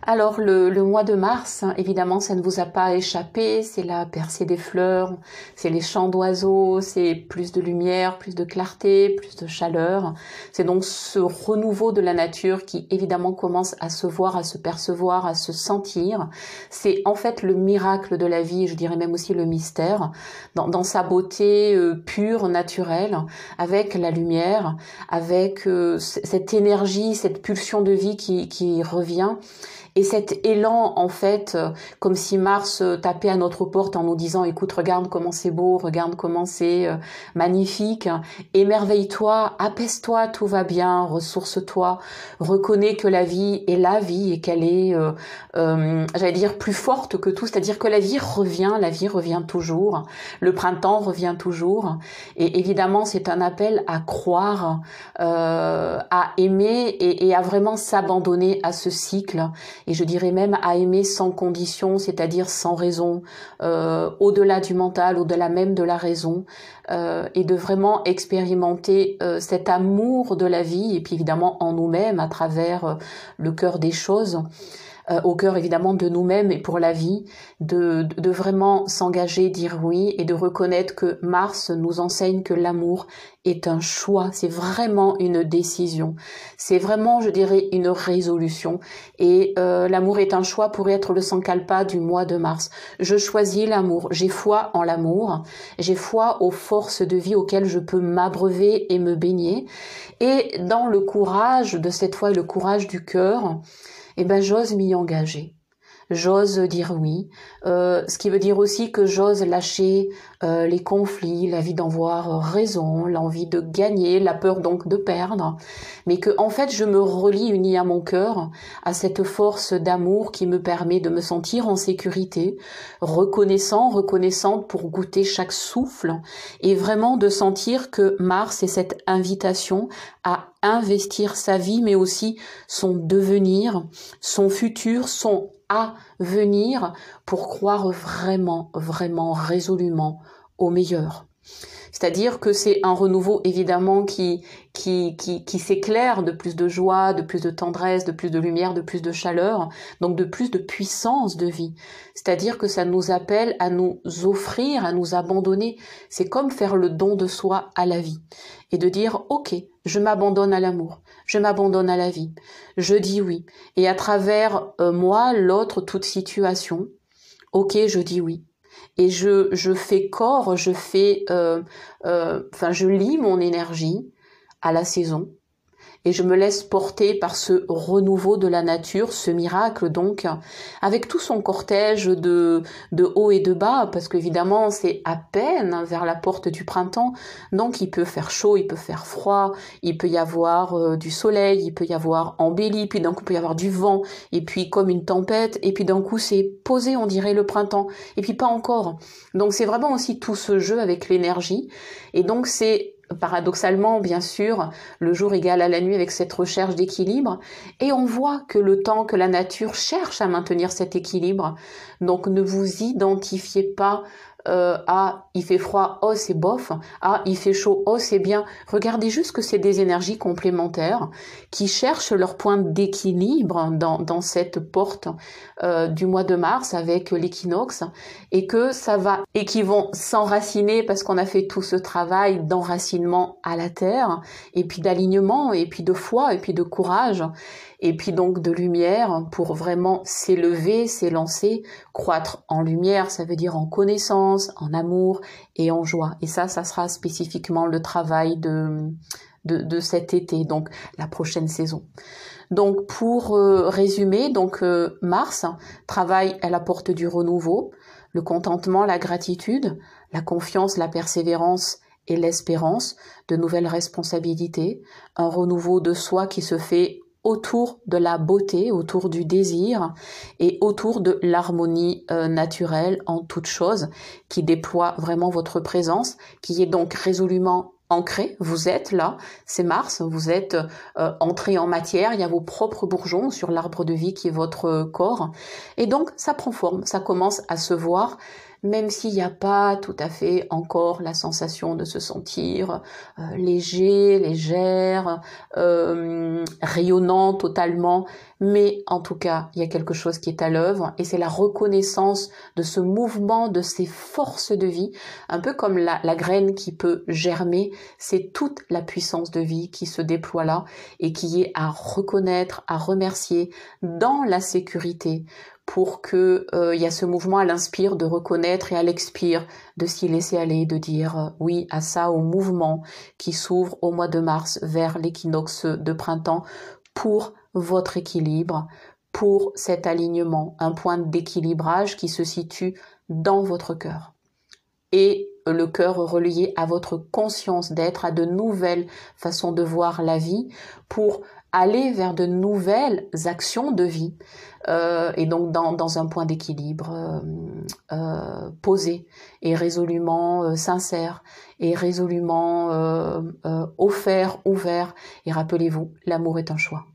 Alors le mois de mars, évidemment, ça ne vous a pas échappé, c'est la percée des fleurs, c'est les chants d'oiseaux, c'est plus de lumière, plus de clarté, plus de chaleur. C'est donc ce renouveau de la nature qui évidemment commence à se voir, à se percevoir, à se sentir. C'est en fait le miracle de la vie, je dirais même aussi le mystère, dans sa beauté pure, naturelle, avec la lumière, avec cette énergie, cette pulsion de vie qui revient. Et cet élan, en fait, comme si Mars tapait à notre porte en nous disant « Écoute, regarde comment c'est beau, regarde comment c'est magnifique, émerveille-toi, apaise-toi, tout va bien, ressource-toi, reconnais que la vie est la vie et qu'elle est, j'allais dire, plus forte que tout, c'est-à-dire que la vie revient toujours, le printemps revient toujours. Et évidemment, c'est un appel à croire, à aimer et à vraiment s'abandonner à ce cycle. Et je dirais même à aimer sans condition, c'est-à-dire sans raison, au-delà du mental, au-delà même de la raison, et de vraiment expérimenter cet amour de la vie, et puis évidemment en nous-mêmes, à travers le cœur des choses, au cœur évidemment de nous-mêmes et pour la vie, de vraiment s'engager, dire oui, et de reconnaître que Mars nous enseigne que l'amour est un choix, c'est vraiment une décision, c'est vraiment, je dirais, une résolution, et l'amour est un choix pourrait être le sankalpa du mois de mars. Je choisis l'amour, j'ai foi en l'amour, j'ai foi aux forces de vie auxquelles je peux m'abreuver et me baigner, et dans le courage de cette foi et le courage du cœur, eh ben j'ose m'y engager. J'ose dire oui, ce qui veut dire aussi que j'ose lâcher les conflits, l'envie d'en voir raison, l'envie de gagner, la peur donc de perdre, mais que en fait je me relie unie à mon cœur, à cette force d'amour qui me permet de me sentir en sécurité, reconnaissante pour goûter chaque souffle, et vraiment de sentir que Mars est cette invitation à investir sa vie, mais aussi son devenir, son futur, son à venir, pour croire vraiment, vraiment, résolument au meilleur. C'est-à-dire que c'est un renouveau évidemment qui s'éclaire de plus de joie, de plus de tendresse, de plus de lumière, de plus de chaleur, donc de plus de puissance de vie. C'est-à-dire que ça nous appelle à nous offrir, à nous abandonner. C'est comme faire le don de soi à la vie et de dire « Ok, je m'abandonne à l'amour, je m'abandonne à la vie, je dis oui. » Et à travers moi, l'autre, toute situation, ok, je dis oui. Et je fais corps, je lie mon énergie à la saison et je me laisse porter par ce renouveau de la nature, ce miracle donc, avec tout son cortège de haut et de bas, parce qu'évidemment c'est à peine vers la porte du printemps, donc il peut faire chaud, il peut faire froid, il peut y avoir du soleil, il peut y avoir embelli, puis d'un coup il peut y avoir du vent, et puis comme une tempête, et puis d'un coup c'est posé, on dirait le printemps, et puis pas encore. Donc c'est vraiment aussi tout ce jeu avec l'énergie, et donc c'est paradoxalement, bien sûr, le jour égal à la nuit avec cette recherche d'équilibre. Et on voit que le temps que la nature cherche à maintenir cet équilibre. Donc ne vous identifiez pas ah, il fait froid, oh c'est bof, ah, il fait chaud, oh c'est bien. Regardez juste que c'est des énergies complémentaires qui cherchent leur point d'équilibre dans cette porte du mois de mars avec l'équinoxe, et que ça va, et qui vont s'enraciner parce qu'on a fait tout ce travail d'enracinement à la terre, et puis d'alignement, et puis de foi, et puis de courage, et puis donc de lumière pour vraiment s'élever, s'élancer, croître en lumière, ça veut dire en connaissance, en amour et en joie. Et ça sera spécifiquement le travail de cet été, donc la prochaine saison. Donc pour résumer, donc Mars travaille à la porte du renouveau, le contentement, la gratitude, la confiance, la persévérance et l'espérance, de nouvelles responsabilités, un renouveau de soi qui se fait autour de la beauté, autour du désir et autour de l'harmonie naturelle en toute chose, qui déploie vraiment votre présence, qui est donc résolument ancré. Vous êtes là, c'est Mars, vous êtes entré en matière, il y a vos propres bourgeons sur l'arbre de vie qui est votre corps, et donc ça prend forme, ça commence à se voir, même s'il n'y a pas tout à fait encore la sensation de se sentir léger, légère, rayonnant totalement, mais en tout cas, il y a quelque chose qui est à l'œuvre et c'est la reconnaissance de ce mouvement, de ces forces de vie, un peu comme la graine qui peut germer, c'est toute la puissance de vie qui se déploie là et qui est à reconnaître, à remercier dans la sécurité pour que il y a ce mouvement à l'inspire de reconnaître et à l'expire de s'y laisser aller, de dire oui à ça, au mouvement qui s'ouvre au mois de mars vers l'équinoxe de printemps pour votre équilibre, pour cet alignement, un point d'équilibrage qui se situe dans votre cœur. Et le cœur relié à votre conscience d'être, à de nouvelles façons de voir la vie, pour aller vers de nouvelles actions de vie, et donc dans un point d'équilibre posé et résolument sincère et résolument offert, ouvert. Et rappelez-vous, l'amour est un choix.